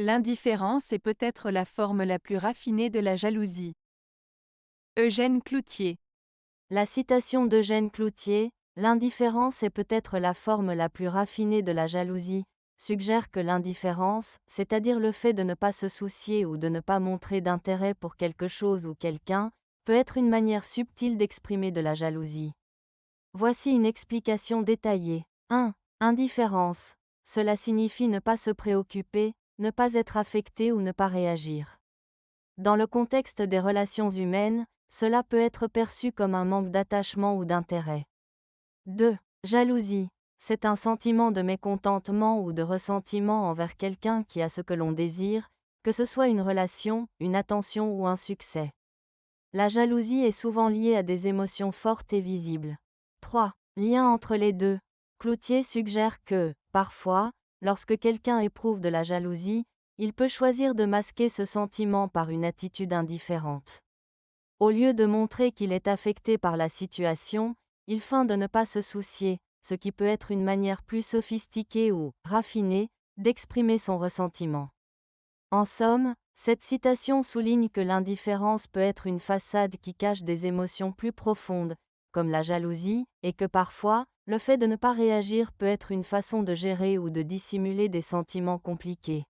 L'indifférence est peut-être la forme la plus raffinée de la jalousie. Eugène Cloutier. La citation d'Eugène Cloutier, l'indifférence est peut-être la forme la plus raffinée de la jalousie, suggère que l'indifférence, c'est-à-dire le fait de ne pas se soucier ou de ne pas montrer d'intérêt pour quelque chose ou quelqu'un, peut être une manière subtile d'exprimer de la jalousie. Voici une explication détaillée. 1. Indifférence. Cela signifie ne pas se préoccuper, ne pas être affecté ou ne pas réagir. Dans le contexte des relations humaines, cela peut être perçu comme un manque d'attachement ou d'intérêt. 2. Jalousie. C'est un sentiment de mécontentement ou de ressentiment envers quelqu'un qui a ce que l'on désire, que ce soit une relation, une attention ou un succès. La jalousie est souvent liée à des émotions fortes et visibles. 3. Lien entre les deux. Cloutier suggère que, parfois, lorsque quelqu'un éprouve de la jalousie, il peut choisir de masquer ce sentiment par une attitude indifférente. Au lieu de montrer qu'il est affecté par la situation, il feint de ne pas se soucier, ce qui peut être une manière plus sophistiquée ou raffinée d'exprimer son ressentiment. En somme, cette citation souligne que l'indifférence peut être une façade qui cache des émotions plus profondes, comme la jalousie, et que parfois, le fait de ne pas réagir peut être une façon de gérer ou de dissimuler des sentiments compliqués.